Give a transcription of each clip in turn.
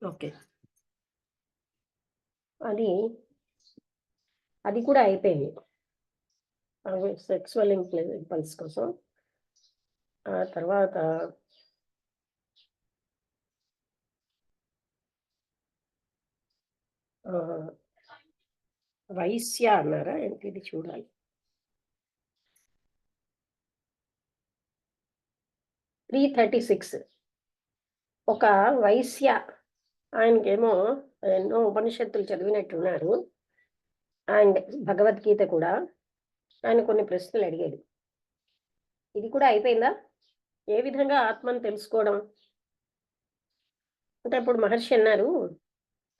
Okay. అది అది కూడా అయిపోయింది. సెక్సువల్ ఇంపల్స్ కోసం. ఆ తర్వాత ఆహ్, వైశ్య అన్నారా? ఏంటిది చూడాలి. 336 ఒక వైశ్య ఆయనకేమో ఎన్నో ఉపనిషత్తులు చదివినట్టున్నారు. అండ్ భగవద్గీత కూడా. ఆయన కొన్ని ప్రశ్నలు అడిగాడు. ఇది కూడా అయిపోయిందా? ఏ విధంగా ఆత్మను తెలుసుకోవడం? అంటే అప్పుడు మహర్షి అన్నారు,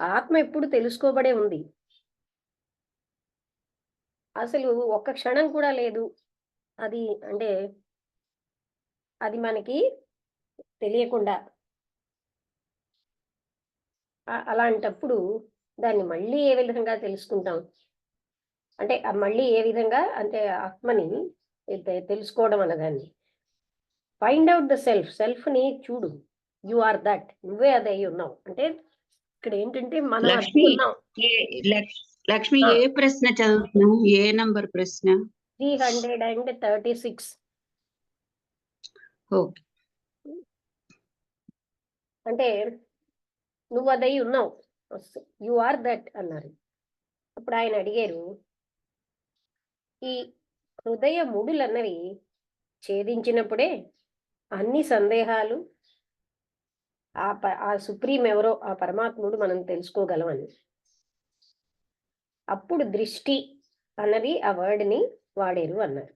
ఆత్మ ఎప్పుడు తెలుసుకోబడే ఉంది. అసలు ఒక్క క్షణం కూడా లేదు. అది అంటే అది మనకి తెలియకుండా. అలాంటప్పుడు దాన్ని మళ్ళీ ఏ విధంగా తెలుసుకుంటాం? అంటే మళ్ళీ ఏ విధంగా అంటే ఆత్మని తెలుసుకోవడం అన్నదాన్ని. ఫైండ్ ఔట్ ద సెల్ఫ్‌ని చూడు. You are that. నువ్వే అదై ఉన్నావు. అంటే ఇక్కడేంటంటే మనం అదై లక్ష్మి ఉన్నాం. ఏ లక్ష్మి ఆ! ఏ ప్రశ్న చదువుతున్నావు? ఏ నంబర్ ప్రశ్న? 336 ఓకే. అంటే నువ్వదై ఉన్నావు. యూ ఆర్ దట్ అన్నారు. అప్పుడాయన అడిగారు, ఈ హృదయ ముడులన్నవి ఛేదించినప్పుడే అన్ని సందేహాలు ఆ సుప్రీం ఎవరో ఆ పరమాత్ముడు మనం తెలుసుకోగలమని. అప్పుడు దృష్టి అన్నది ఆ వర్డ్‌ని వాడారు అన్నారు.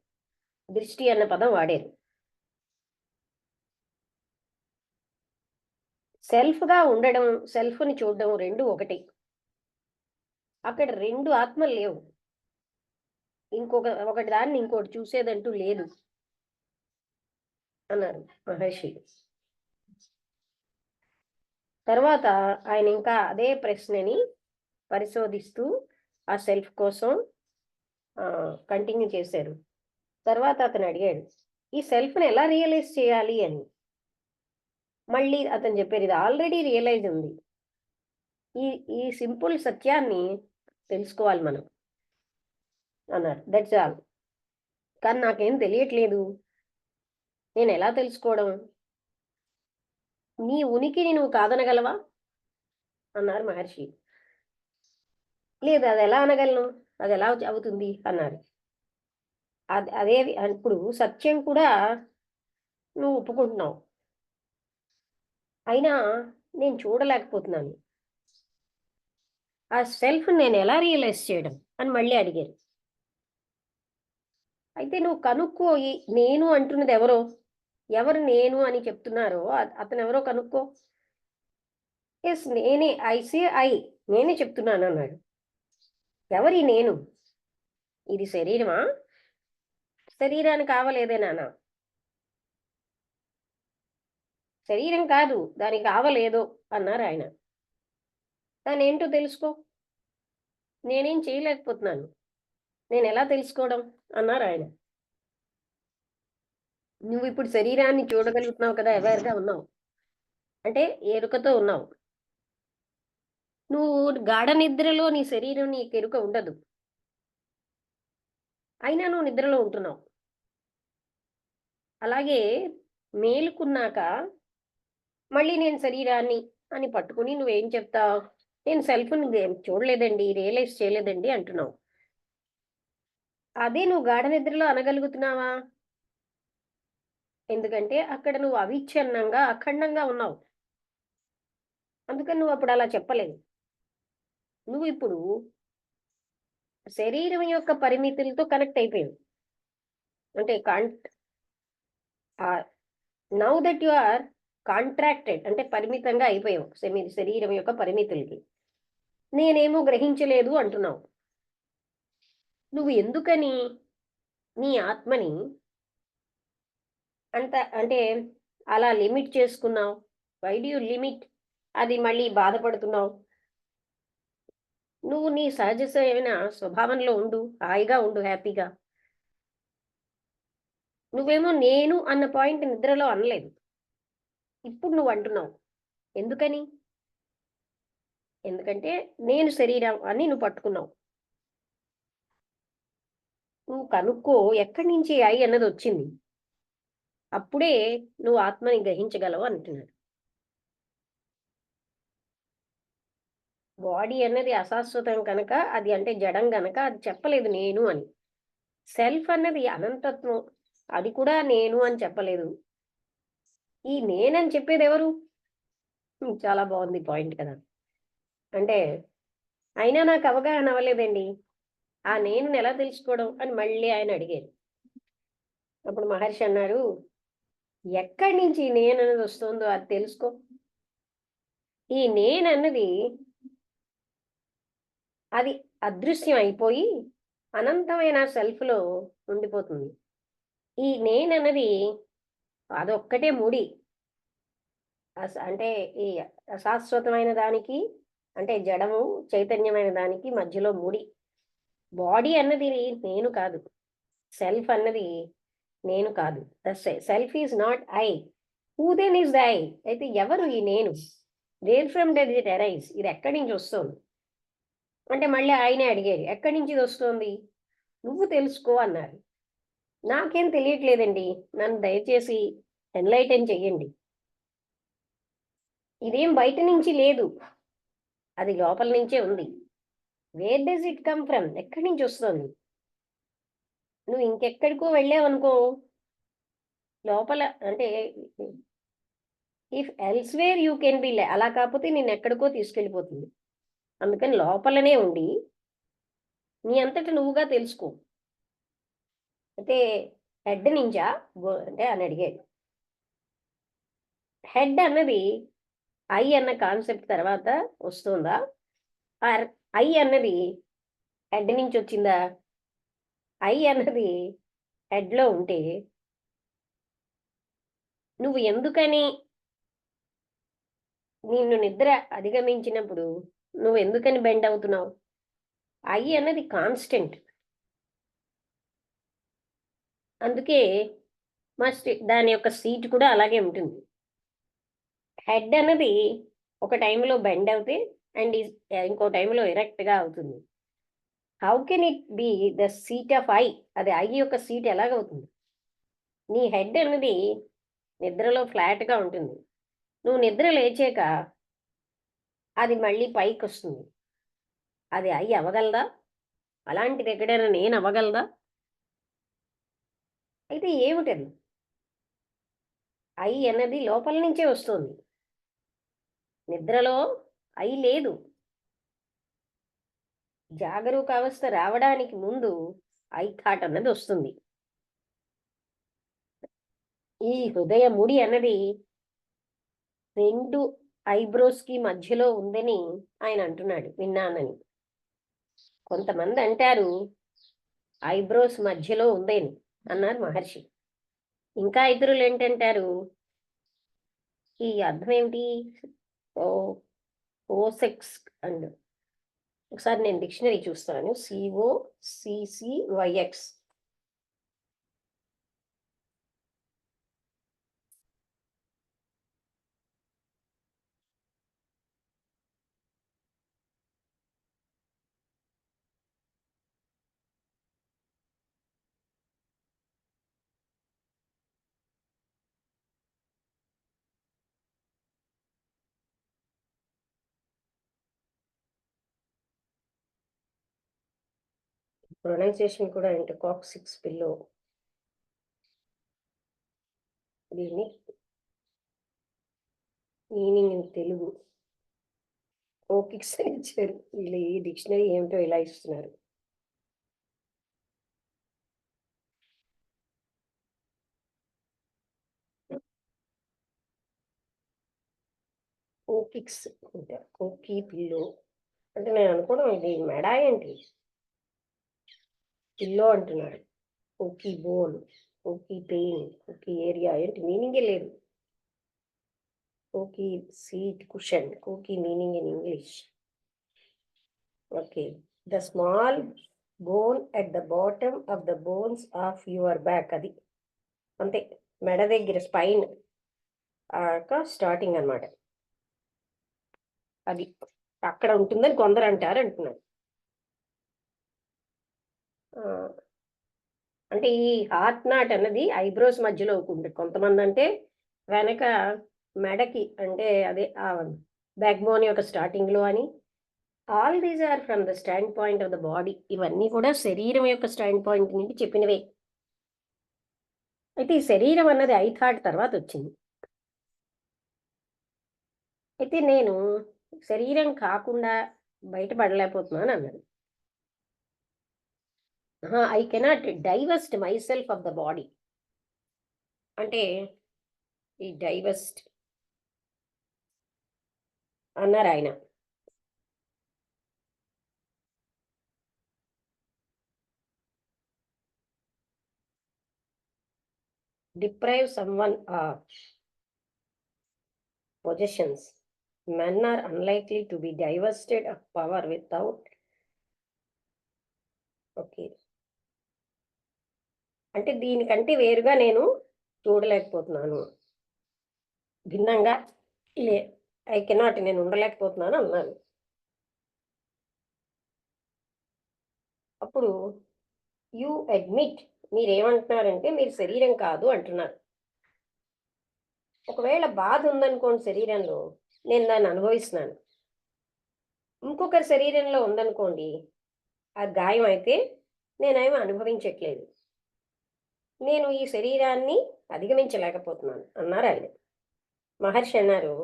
దృష్టి అన్న పదం వాడారు. సెల్ఫ్‌గా ఉండడం, సెల్ఫ్‌ని చూడడం 2 ఒకటి. అక్కడ 2 ఆత్మలు లేవు. ఒకటి దాన్ని ఇంకోటి చూసేదంటూ లేదు అన్నారు మహర్షి. తర్వాత ఆయన ఇంకా అదే ప్రశ్నని పరిశోధిస్తూ ఆ సెల్ఫ్ కోసం కంటిన్యూ చేశారు. తర్వాత అతను అడిగాడు, ఈ సెల్ఫ్‌ని ఎలా రియలైజ్ చేయాలి అని. మళ్ళీ అతను చెప్పారు, ఇది ఆల్రెడీ రియలైజ్ ఉంది. ఈ ఈ సింపుల్ సత్యాన్ని తెలుసుకోవాలి మనం అన్నారు. That's all. కానీ నాకేం తెలియట్లేదు. నేనెలా తెలుసుకోవడం? నీ ఉనికిని నువ్వు కాదనగలవా? అన్నారు మహర్షి. లేదు అదెలా అనగలను? అదెలా అవుతుంది? అన్నారు. అదేవి ఇప్పుడు సత్యం కూడా నువ్వు ఒప్పుకుంటున్నావు. అయినా నేను చూడలేకపోతున్నాను. ఆ సెల్ఫ్‌ని నేనెలా రియలైజ్ చేయడం? అని మళ్ళీ అడిగారు. అయితే నువ్వు కనుక్కోయి నేను అంటున్నదెవరో? ఎవరు నేను అని చెప్తున్నారో అతనెవరో కనుక్కో. యెస్ నేనే. I say I. నేనే చెప్తున్నానన్నాడు. ఎవరి నేను? ఇది శరీరమా? శరీరానికి ఆవలేదే నాన్న. శరీరం కాదు. దానికి ఆవలేదో అన్నారాయన. దానేంటో తెలుసుకో. నేనేం చేయలేకపోతున్నాను. నేనెలా తెలుసుకోవడం? అన్నారాయన. నువ్విప్పుడు శరీరాన్ని చూడగలుగుతున్నావు కదా! అవేర్‌గా ఉన్నావు. అంటే ఎరుకతో ఉన్నావు. నువ్వు గాఢ నిద్రలో నీ శరీరం నీకెరుక ఉండదు. అయినా నువ్వు నిద్రలో ఉంటున్నావు. అలాగే మేలుకున్నాక మళ్ళీ నేను శరీరాన్ని అని పట్టుకొని నువ్వేం చెప్తావు? నేను సెల్ఫ్‌ని చూడలేదండి, రియలైజ్ చేయలేదండి అంటున్నావు. అదే నువ్వు గాఢ నిద్రలో అనగలుగుతున్నావా? ఎందుకంటే అక్కడ నువ్వు అవిచ్ఛిన్నంగా, అఖండంగా ఉన్నావు. అందుకని నువ్వప్పుడు అలా చెప్పలేవు. నువ్విప్పుడు శరీరం యొక్క పరిమితులతో కనెక్ట్ అయిపోయావు. అంటే ah, now that you are contracted అంటే పరిమితంగా అయిపోయావు. శరీరం యొక్క పరిమితులకి. నేనేమో గ్రహించలేదు అంటున్నావు. నువ్వు ఎందుకని నీ ఆత్మని అంటే అలా లిమిట్ చేసుకున్నావు? Why do you limit? అది మళ్ళీ బాధపడుతున్నావు. నువ్వు నీ సహజమైన స్వభావంలో ఉండు. హాయిగా ఉండు హ్యాపీగా. నువ్వేమో నేను అన్న పాయింట్ నిద్రలో అనలేదు. ఇప్పుడు నువ్వు అంటున్నావు. ఎందుకని? ఎందుకంటే నేను శరీరం అని నువ్వు పట్టుకున్నావు. నువ్వు కనుక్కో ఎక్కడి నుంచి ఐ అన్నది వచ్చింది. అప్పుడే నువ్వు ఆత్మని గ్రహించగలవు అంటున్నాడు. బాడీ అన్నది అశాశ్వతం కనుక, అది అంటే జడం గనక అది చెప్పలేదు నేను అని. సెల్ఫ్ అన్నది అనంతత్వం. అది కూడా నేను అని చెప్పలేదు. ఈ నేనని చెప్పేదెవరు? చాలా బావుంది పాయింట్ కదా! అంటే అయినా నాకు అవగాహన అవ్వలేదండి. ఆ నేనుని ఎలా తెలుసుకోవడం అని మళ్ళీ ఆయన అడిగారు. అప్పుడు మహర్షి అన్నారు, ఎక్కడి నుంచి ఈ నేనన్నది వస్తుందో అది తెలుసుకో. ఈ నేనన్నది అది అదృశ్యం అయిపోయి అనంతమైన సెల్ఫ్‌లో ఉండిపోతుంది. ఈ నేనన్నది అదొక్కటే ముడి. అంటే ఈ అశాశ్వతమైన దానికి, అంటే జడము, చైతన్యమైన దానికి మధ్యలో ముడి. బాడీ అన్నది నేను కాదు. సెల్ఫ్ అన్నది నేను కాదు. The self is not I. Who then is the I? అయితే ఎవరు ఈ నేను? Where from does it arise? ఇది ఎక్కడి నుంచి వస్తోంది? అంటే మళ్ళీ ఆయనే అడిగారు. ఎక్కడి నుంచి ఇదొస్తోంది? నువ్వు తెలుసుకో అన్నారు. నాకేం తెలియట్లేదండి. నన్ను దయచేసి ఎన్‌లైటెన్ చెయ్యండి. ఇదేం బయట నుంచి లేదు. అది లోపల నుంచే ఉంది. Where does it come from? ఎక్కడి నుంచి వస్తోంది? నువ్వు ఇంకెక్కడికో వెళ్ళావనుకో, లోపల అంటే if elsewhere you can be అలా కాకపోతే నిన్నెక్కడికో తీసుకెళ్ళిపోతుంది. అందుకని లోపలనే ఉండి, నీ అంతట నువ్వుగా తెలుసుకో. అయితే హెడ్ నుంచా? అంటే అని అడిగాడు. హెడ్ అన్నది ఐ అన్న కాన్సెప్ట్ తర్వాత వస్తుందా? ఆర్ ఐ అన్నది హెడ్ నుంచి వచ్చిందా? ఐ అన్నది హెడ్‌లో ఉంటే, నువ్వు ఎందుకని నిన్ను నిద్ర అధిగమించినప్పుడు నువ్వెందుకని బెండ్ అవుతున్నావు? ఐ అన్నది కాన్స్టెంట్. అందుకే దాని యొక్క సీట్ కూడా అలాగే ఉంటుంది. హెడ్ అన్నది ఒక టైంలో బెండ్ అవుతే అండ్ ఇంకో టైంలో ఎరెక్ట్‌గా అవుతుంది. How can it be the seat of I? అది ఐ యొక్క సీట్ ఎలాగవుతుంది? నీ హెడ్ అన్నది నిద్రలో ఫ్లాట్‌గా ఉంటుంది. నువ్వు నిద్ర లేచాక అది మళ్ళీ పైకొస్తుంది. అది ఐ అవ్వగలదా? అలాంటిది ఎక్కడైనా నేను అవ్వగలదా? అయితే ఏమిటది? ఐ అన్నది లోపల నుంచే వస్తోంది. నిద్రలో ఐ లేదు. జాగరూక అవస్థ రావడానికి ముందు ఐ థాట్ అన్నది వస్తుంది. ఈ హృదయ ముడి అన్నది 2 ఐబ్రోస్‌కి మధ్యలో ఉందని ఆయన అంటున్నాడు విన్నానని. కొంతమంది అంటారు ఐబ్రోస్ మధ్యలో ఉందని అన్నారు మహర్షి. ఇంకా ఇతరులేంటంటారు, ఈ అర్థం ఏమిటి? ఓ ఓసెక్స్ అండ్ ఒకసారి నేను డిక్షనరీ చూస్తాను. COCCYX. ప్రొనౌన్సియేషన్ కూడా ఏంటి కాక్సిక్స్ పిల్లో. దీన్ని మీనింగ్ ఇన్ తెలుగు కోకిక్స్ అని ఇచ్చారు. వీళ్ళు ఈ డిక్షనరీ ఏమిటో ఇలా ఇస్తున్నారు. కోకిక్స్ అంటే కోకి పిల్లో. అంటే నేను అనుకోవడం ఇది మెడ ఏంటి? పిల్లో అంటున్నాడు. కోకి బోన్, కోకి పెయిన్, కోకి ఏరియా ఏంటి మీనింగే లేదు. కోకి సీట్ కుషన్, కోకి meaning in English. Okay. The small bone at the bottom of the bones of your back. అది అంతే. మెడ దగ్గర స్పైన్ స్టార్టింగ్ అన్నమాట. అది అక్కడ ఉంటుందని కొందరు అంటారు అంటున్నారు. అంటే ఈ హార్ట్ నాట్ అన్నది ఐబ్రోస్ మధ్యలో ఉంటుంది. కొంతమంది అంటే వెనక మెడకి అంటే అదే బ్యాక్ బోన్ యొక్క స్టార్టింగ్లో అని. All these are from the standpoint of the body. ఇవన్నీ కూడా శరీరం యొక్క స్టాండ్ పాయింట్ నుండి చెప్పినవే. అయితే ఈ శరీరం అన్నది ఐ థాట్ తర్వాత వచ్చింది. అయితే నేను శరీరం కాకుండా బయటపడలేకపోతున్నాను అన్నాడు. I cannot divest myself of the body. అంటే ఈ డైవర్స్ట్ అన్నారు ఆయన. deprive someone of possessions. Men are unlikely to be divested of power without. Okay, అంటే దీనికంటే వేరుగా నేను చూడలేకపోతున్నాను, భిన్నంగా లే ఐ కెనాట్, నేను ఉండలేకపోతున్నాను అన్నాను. అప్పుడు యు అడ్మిట్, మీరేమంటున్నారంటే మీరు శరీరం కాదు అంటున్నారు. ఒకవేళ బాధ ఉందనుకోండి శరీరంలో, నేను దాన్ని అనుభవిస్తున్నాను. ఇంకొకరి శరీరంలో ఉందనుకోండి, ఆ గాయం అయితే నేనేమో అనుభవించట్లేదు. నేను ఈ శరీరాన్ని అధిగమించలేకపోతున్నాను అన్నారు ఆయన. మహర్షి అన్నారు,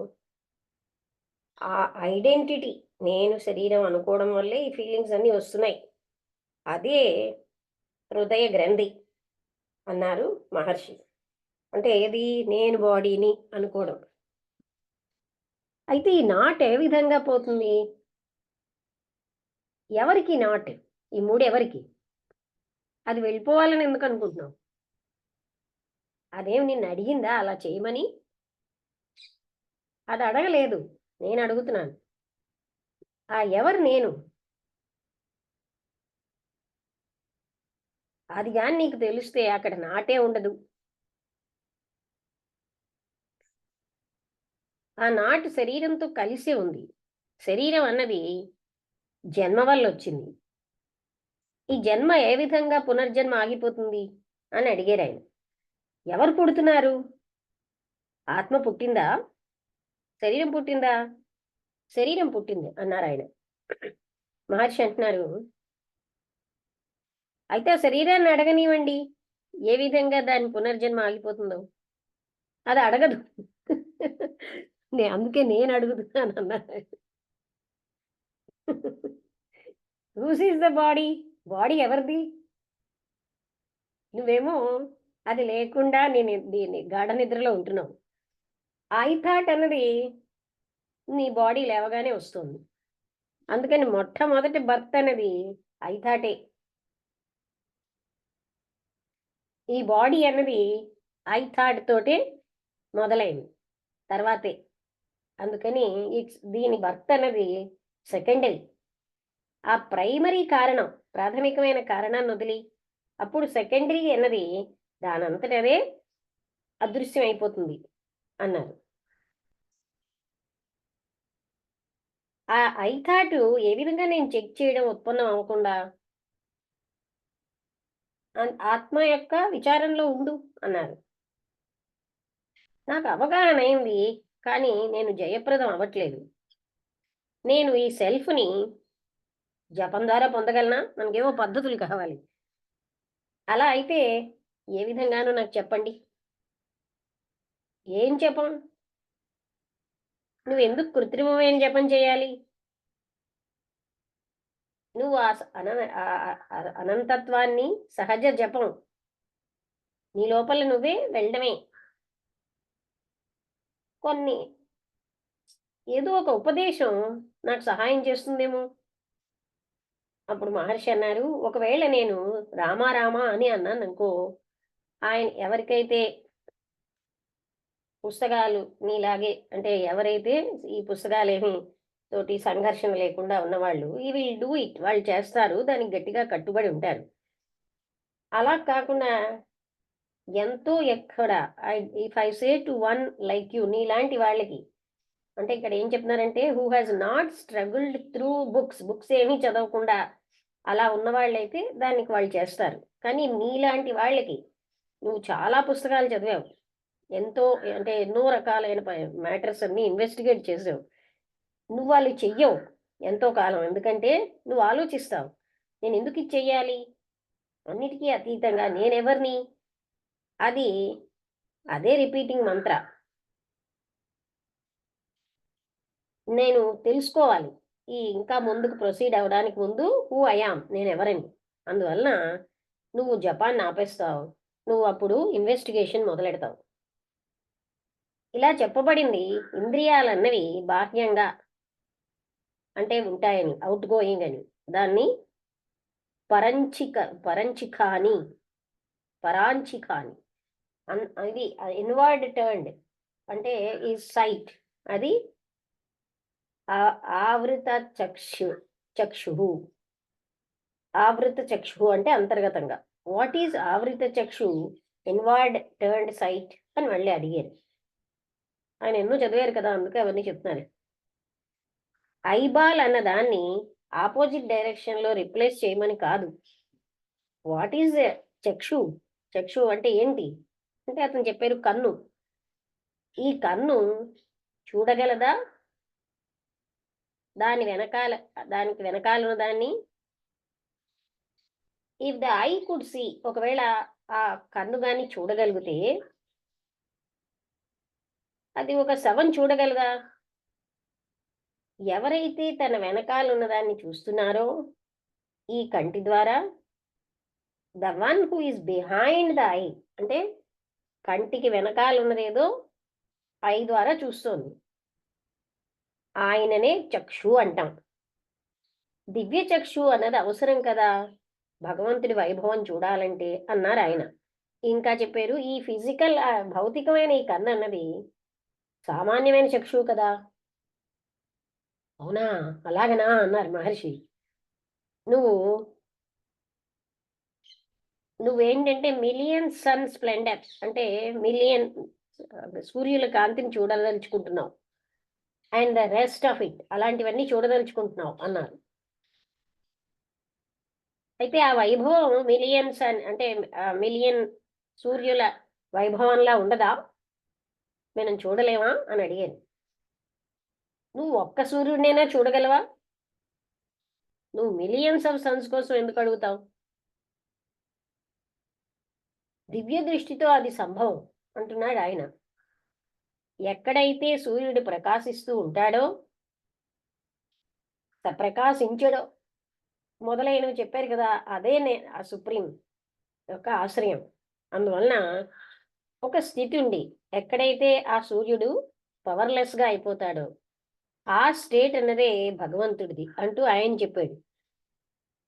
ఆ ఐడెంటిటీ, నేను శరీరం అనుకోవడం వల్లే ఈ ఫీలింగ్స్ అన్నీ వస్తున్నాయి, అదే హృదయ గ్రంథి అన్నారు మహర్షి. అంటే ఏది, నేను బాడీని అనుకోవడం. అయితే ఈ నాట్ ఏ విధంగా పోతుంది? ఎవరికి నాట్? ఈ మూడు ఎవరికి? అది వెళ్ళిపోవాలని ఎందుకు అనుకుంటున్నావు? అదేం నిన్ను అడిగిందా అలా చేయమని? అది అడగలేదు, నేను అడుగుతున్నాను. ఆ ఎవరు నేను? అది కానీ నీకు తెలిస్తే అక్కడ నాటే ఉండదు. ఆ నాటు శరీరంతో కలిసి ఉంది. శరీరం అన్నది జన్మ వల్ల వచ్చింది. ఈ జన్మ ఏ విధంగా పునర్జన్మ ఆగిపోతుంది అని అడిగారు ఆయన. ఎవరు పుడుతున్నారు? ఆత్మ పుట్టిందా? శరీరం పుట్టిందా? శరీరం పుట్టింది అన్నారు ఆయన. మహర్షి అంటున్నారు, అయితే ఆ శరీరాన్ని అడగనివ్వండి ఏ విధంగా దాని పునర్జన్మ ఆగిపోతుందో. అది అడగదు. అందుకే నేను అడుగుతున్నాను అన్నారు. Whose is the body? Body ఎవరిది? నువ్వేమో అది లేకుండా నేను దీన్ని గాఢ నిద్రలో ఉంటున్నావు. ఐ థాట్ అన్నది నీ బాడీ లేవగానే వస్తుంది. అందుకని మొట్టమొదటి బర్త్ అనేది ఐ థాటే. ఈ బాడీ అన్నది ఐ థాట్ తోటే మొదలైంది, తర్వాతే. అందుకని దీని బర్త్ అన్నది సెకండరీ. ఆ ప్రైమరీ కారణం, ప్రాథమికమైన కారణాన్ని వదిలి అప్పుడు సెకండరీ అన్నది దానంతటదే అదృశ్యం అయిపోతుంది అన్నారు. ఆ ఐ థాట్ ఏ విధంగా నేను చెక్ చేయడం ఉత్పన్నం అవ్వకుండా ఆత్మ యొక్క విచారంలో ఉండు అన్నారు. నాకు అవగాహన అయింది, కానీ నేను జయప్రదం అవ్వట్లేదు. నేను ఈ సెల్ఫ్ని జపం ద్వారా పొందగలనా? మనకేమో పద్ధతులు కావాలి. అలా అయితే ఏ విధంగానో నాకు చెప్పండి. ఏం జపం? నువ్వెందుకు కృత్రిమమైన జపం చేయాలి? నువ్వు అనంతత్వాన్ని సహజ జపం నీ లోపల నువ్వే వెళ్ళడమే. కొన్ని ఏదో ఒక ఉపదేశం నాకు సహాయం చేస్తుందేమో. అప్పుడు మహర్షి అన్నారు, ఒకవేళ నేను రామా రామా అని అన్నాను అనుకో, ఆయన ఎవరికైతే పుస్తకాలు నీలాగే, అంటే ఎవరైతే ఈ పుస్తకాలేమి తోటి సంఘర్షణ లేకుండా ఉన్నవాళ్ళు, ఈ విల్ డూ ఇట్, వాళ్ళు చేస్తారు, దానికి గట్టిగా కట్టుబడి ఉంటారు. అలా కాకుండా ఎంతో ఎక్కడ, if I say to one like you, నీలాంటి వాళ్ళకి అంటే ఇక్కడ ఏం చెప్తున్నారంటే who has not struggled through books ఏమీ చదవకుండా అలా ఉన్న వాళ్ళైతే దానికి వాళ్ళు చేస్తారు. కానీ నీలాంటి వాళ్ళకి నువ్వు చాలా పుస్తకాలు చదివావు. ఎంతో అంటే ఎన్నో రకాలైన మ్యాటర్స్ అన్ని ఇన్వెస్టిగేట్ చేసావు. నువ్వు వాళ్ళు చెయ్యవు ఎంతో కాలం. ఎందుకంటే నువ్వు ఆలోచిస్తావు. నేను ఎందుకు ఇది చెయ్యాలి? అన్నిటికీ అతీతంగా నేనెవరిని? అది అదే రిపీటింగ్ మంత్ర. నేను తెలుసుకోవాలి. ఇంకా ముందుకు ప్రొసీడ్ అవ్వడానికి ముందు హూ ఐ యామ్, నేనెవరని. అందువలన నువ్వు జపాన్ని ఆపేస్తావు. నువ్వు అప్పుడు ఇన్వెస్టిగేషన్ మొదలెడతావు. ఇలా చెప్పబడింది ఇంద్రియాలన్నవి బాహ్యంగా అంటే ఉంటాయని, అవుట్ గోయింగ్ అని. దాన్ని పరాంచిక అని అది ఇన్వర్డ్ టర్న్డ్ అంటే ఈ సైట్. అది ఆవృత చక్షు ఆవృత చక్షు అంటే అంతర్గతంగా. What is ఆవృత Chakshu inward turned site అని మళ్ళీ అడిగారు. ఆయన ఎన్నో చదివారు కదా, అందుకే అవన్నీ చెప్తున్నారు. ఐబాల్ అన్న దాన్ని ఆపోజిట్ డైరెక్షన్ లో రిప్లేస్ చేయమని కాదు. వాట్ ఈజ్ చక్షు అంటే ఏంటి అంటే అతను చెప్పారు కన్ను. ఈ కన్ను చూడగలదా? దానికి వెనకాల ఉన్న దాన్ని if the I could see, ఒకవేళ ఆ కన్ను గాని చూడగలిగితే అది ఒక శవం చూడగలదా? ఎవరైతే తన వెనకాల ఉన్నదాన్ని చూస్తున్నారో ఈ కంటి ద్వారా, the one who is behind the I అంటే కంటికి వెనకాల ఉన్నదేదో ఐ ద్వారా చూస్తోంది, ఆయననే చక్షు అంటాం. దివ్య చక్షు అన్నది అవసరం కదా భగవంతుడి వైభవం చూడాలంటే అన్నారు ఆయన. ఇంకా చెప్పారు ఈ ఫిజికల్ భౌతికమైన ఈ కన్ను అన్నది సామాన్యమైన చక్షువు కదా. అవునా, అలాగనా అన్నారు మహర్షి. నువ్వేంటంటే మిలియన్ సన్ స్ప్లెండర్ అంటే మిలియన్ సూర్యుల కాంతిని చూడదలుచుకుంటున్నావు, and the rest of it అలాంటివన్నీ చూడదలుచుకుంటున్నావు అన్నారు. అయితే ఆ వైభవం మిలియన్ సన్ అంటే మిలియన్ సూర్యుల వైభవంలా ఉండదా? మనం చూడలేమా అని అడిగాను. నువ్వు ఒక్క సూర్యుడినైనా చూడగలవా? నువ్వు మిలియన్స్ ఆఫ్ సన్స్ కోసం ఎందుకు అడుగుతావు? దివ్య దృష్టితో అది సంభవం అంటున్నాడు ఆయన. ఎక్కడైతే సూర్యుడు ప్రకాశిస్తూ ఉంటాడో, ప్రకాశించడో మొదలైనవి చెప్పారు కదా, అదే ఆ సుప్రీం యొక్క ఆశ్రయం. అందువలన ఒక స్థితి ఉంది, ఎక్కడైతే ఆ సూర్యుడు పవర్లెస్ గా అయిపోతాడో ఆ స్టేట్ అన్నదే భగవంతుడిది అంటూ ఆయన చెప్పాడు.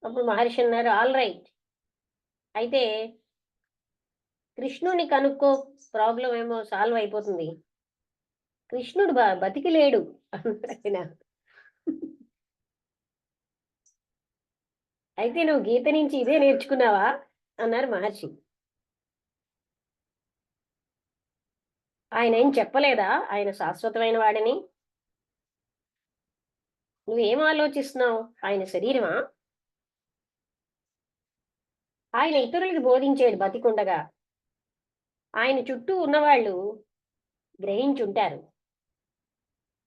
అప్పుడు మహర్షి అన్నారు, ఆల్ రైట్, అయితే కృష్ణుని కనుక్కో, ప్రాబ్లం ఏమో సాల్వ్ అయిపోతుంది. కృష్ణుడు బతికి లేడు అన్నాడు. అయితే నువ్వు గీత నుంచి ఇదే నేర్చుకున్నావా అన్నారు మహర్షి. ఆయన ఏం చెప్పలేదా ఆయన శాశ్వతమైన వాడని? నువ్వేం ఆలోచిస్తున్నావు? ఆయన శరీరమా? ఆయన ఇతరులకి బోధించాడు బతికుండగా. ఆయన చుట్టూ ఉన్నవాళ్ళు గ్రహించుంటారు.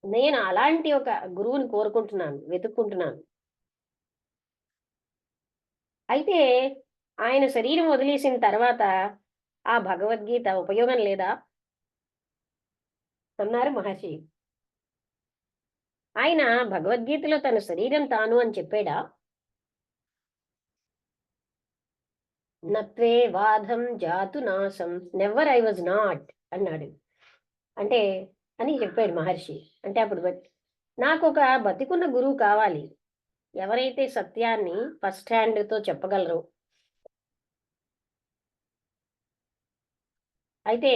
నేను అలాంటి ఒక గురువుని కోరుకుంటున్నాను, వెతుక్కుంటున్నాను. అయితే ఆయన శరీరం వదిలేసిన తర్వాత ఆ భగవద్గీత ఉపయోగం లేదా అన్నారు మహర్షి. ఆయన భగవద్గీతలో తన శరీరం తాను అని చెప్పాడా? నత్వే వాదం జాతు నాశం, నెవర్ ఐ వాజ్ నాట్ అన్నాడు. అంటే అని చెప్పాడు మహర్షి. అంటే అప్పుడు నాకు ఒక బతికున్న గురువు కావాలి, ఎవరైతే సత్యాన్ని ఫస్ట్ హ్యాండ్ తో చెప్పగలరు. అయితే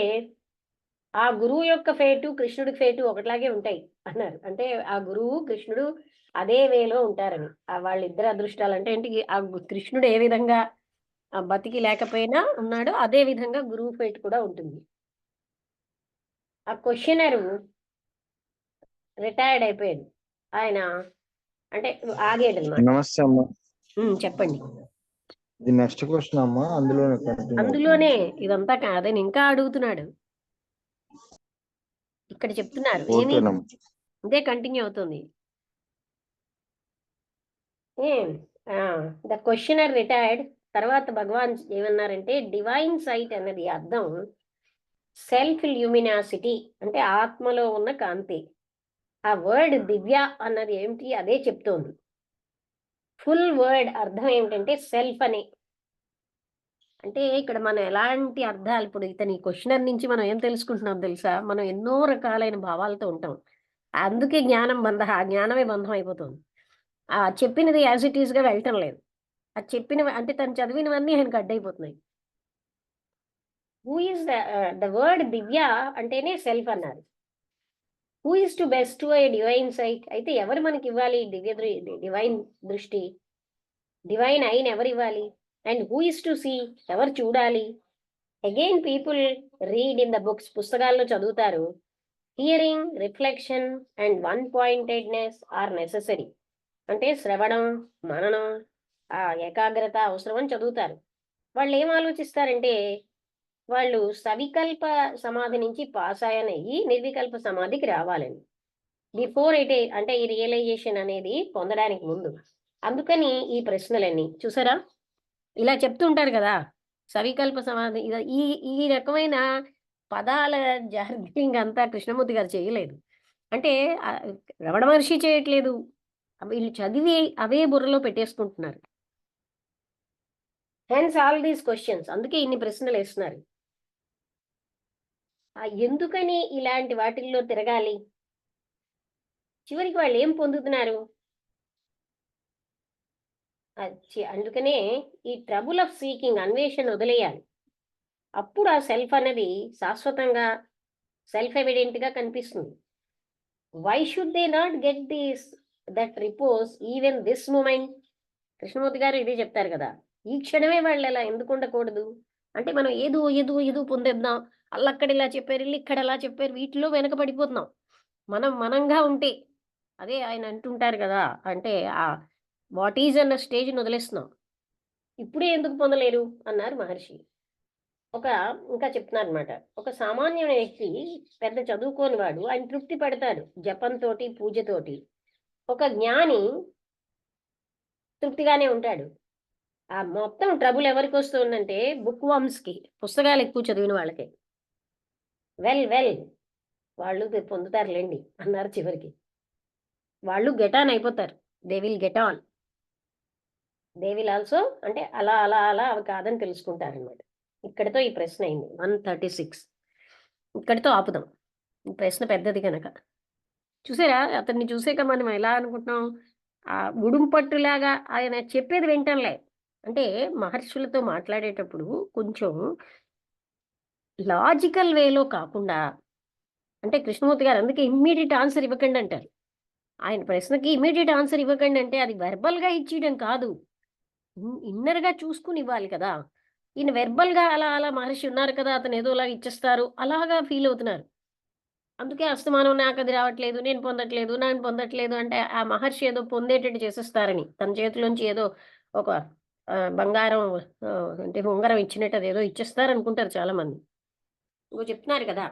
ఆ గురువు యొక్క ఫేటు కృష్ణుడి ఫేటు ఒకట్లాగే ఉంటాయి అన్నారు. అంటే ఆ గురువు కృష్ణుడు అదే వేలో ఉంటారని. వాళ్ళిద్దరు అదృష్టాలు అంటే ఏంటి, ఆ కృష్ణుడు ఏ విధంగా బతికి లేకపోయినా ఉన్నాడో అదే విధంగా గురువు ఫేట్ కూడా ఉంటుంది. ఆ క్వశ్చనరు రిటైర్డ్ అయిపోయాడు ఆయన, అంటే ఆగాడు అనమాట. నమస్తే అమ్మా. చెప్పండి. ఇది నెక్స్ట్ క్వశ్చన్ అమ్మా, అందులోనే కంటిన్యూ అందులోనే ఇదంతా కాదని ఇంకా అడుగుతున్నాడు. ఇక్కడ చెప్తున్నారు ఏమి, ఓకేనమ్మా. ఇదే కంటిన్యూ అవుతుంది. ద క్వశ్చనర్ రిటైర్డ్ తర్వాత భగవాన్ ఏమన్నారంటే డివైన్ సైట్ అన్నది అర్థం సెల్ఫ్ ల్యూమినాసిటీ, అంటే ఆత్మలో ఉన్న కాంతి. ఆ వర్డ్ దివ్య అన్నది ఏమిటి, అదే చెప్తోంది. ఫుల్ వర్డ్ అర్థం ఏమిటంటే సెల్ఫ్ అని. అంటే ఇక్కడ మనం ఎలాంటి అర్థాలు, ఇప్పుడు ఇతని క్వశ్చనర్ నుంచి మనం ఏం తెలుసుకుంటున్నాం తెలుసా, మనం ఎన్నో రకాలైన భావాలతో ఉంటాం. అందుకే జ్ఞానం బంధ, ఆ జ్ఞానమే బంధం అయిపోతుంది. ఆ చెప్పినది యాజ్ ఇట్ ఈస్గా వెళ్ళటం లేదు. అది చెప్పినవి అంటే తను చదివినవన్నీ ఆయనకు అడ్డైపోతున్నాయి. హూ ఈస్ ద వర్డ్ దివ్య అంటేనే సెల్ఫ్ అన్నారు. Who is to bestow a divine sight, అయితే ఎవరు మనకి ఇవ్వాలి డివైన్ దృష్టి, డివైన్ ఐన్ ఎవరు ఇవ్వాలి? And who is to see, ఎవరు చూడాలి? Again people read in the books, పుస్తకాల్లో చదువుతారు. Hearing, reflection and one pointedness are necessary, అంటే శ్రవణం, మననం, ఆ ఏకాగ్రత అవసరం అని చదువుతారు. వాళ్ళు ఏం ఆలోచిస్తారంటే వాళ్ళు సవికల్ప సమాధి నుంచి పాస్ అయ్యి నిర్వికల్ప సమాధికి రావాలని, బిఫోర్ ఇట్, అంటే ఈ రియలైజేషన్ అనేది పొందడానికి ముందు. అందుకని ఈ ప్రశ్నలన్నీ చూసారా, ఇలా చెప్తుంటారు కదా, సవికల్ప సమాధి. ఈ ఈ రకమైన పదాల జార్గింగ్ అంతా కృష్ణమూర్తి గారు చేయలేదు. అంటే రమణ మహర్షి చేయట్లేదు, వీళ్ళు చదివి అవే బుర్రలో పెట్టేసుకుంటున్నారు. హెన్స్ ఆల్ దీస్ క్వశ్చన్స్, అందుకే ఇన్ని ప్రశ్నలు వేస్తున్నారు. ఎందుకని ఇలాంటి వాటిల్లో తిరగాలి? చివరికి వాళ్ళు ఏం పొందుతున్నారు? అందుకనే ఈ ట్రబుల్ ఆఫ్ సీకింగ్, అన్వేషణ వదిలేయాలి. అప్పుడు ఆ సెల్ఫ్ అనేది శాశ్వతంగా సెల్ఫ్ ఎవిడెంట్ గా కనిపిస్తుంది. Why should they not get this that repose even this moment? Krishnamurti garu ఇదే చెప్తారు కదా, ఈ క్షణమే వాళ్ళు ఎలా ఎందుకు ఉండకూడదు? అంటే మనం ఏదో ఏదో ఏదో పొందేద్దాం, అక్కడ ఇలా చెప్పారు, ఇక్కడ ఎలా చెప్పారు, వీటిలో వెనకబడిపోతున్నాం. మనంగా ఉంటే, అదే ఆయన అంటుంటారు కదా, అంటే ఆ వాట్ ఈజ్ అన్న స్టేజ్ని వదిలేస్తున్నాం. ఇప్పుడే ఎందుకు పొందలేరు అన్నారు మహర్షి. ఇంకా చెప్తున్నారు అనమాట, ఒక సామాన్య వ్యక్తి, పెద్ద చదువుకోని వాడు, ఆయన తృప్తి పడతాడు జపంతోటి, పూజతోటి. ఒక జ్ఞాని తృప్తిగానే ఉంటాడు. ఆ మొత్తం ట్రబుల్ ఎవరికి వస్తుందంటే బుక్ వామ్స్కి, పుస్తకాలు ఎక్కువ చదివిన వాళ్ళకి. వెల్ వాళ్ళు పొందుతారులేండి అన్నారు చివరికి. వాళ్ళు గెట్ ఆన్ అయిపోతారు, they will get on, they will also, అంటే అలా అలా అలా అవి కాదని తెలుసుకుంటారనమాట. ఇక్కడితో ఈ ప్రశ్న అయింది 136. ఇక్కడితో ఆపుదాం, ఈ ప్రశ్న పెద్దది కనుక. చూసారా, అతన్ని చూసాక మనం ఎలా అనుకుంటున్నాం, ఆ ఉడుంపట్టులాగా ఆయన చెప్పేది వింటంలే. అంటే మహర్షులతో మాట్లాడేటప్పుడు కొంచెం లాజికల్ వేలో కాకుండా, అంటే కృష్ణమూర్తి గారు అందుకే ఇమ్మీడియట్ ఆన్సర్ ఇవ్వకండి అంటారు. ఆయన ప్రశ్నకి ఇమ్మీడియట్ ఆన్సర్ ఇవ్వకండి అంటే అది వెర్బల్గా ఇచ్చేయడం కాదు, ఇన్నర్గా చూసుకుని ఇవ్వాలి కదా. ఈయన వెర్బల్గా అలా అలా మహర్షి ఉన్నారు కదా, అతను ఏదోలా ఇచ్చేస్తారు అలాగా ఫీల్ అవుతున్నారు. అందుకే అస్తమానం నాకు అది రావట్లేదు, నేను పొందట్లేదు అంటే ఆ మహర్షి ఏదో పొందేటట్టు చేసేస్తారని, తన చేతిలోంచి ఏదో ఒక బంగారం అంటే ఉంగరం ఇచ్చినట్టు అదేదో ఇచ్చేస్తారు అనుకుంటారు చాలా మంది. ఇంకో చెప్తున్నారు కదా,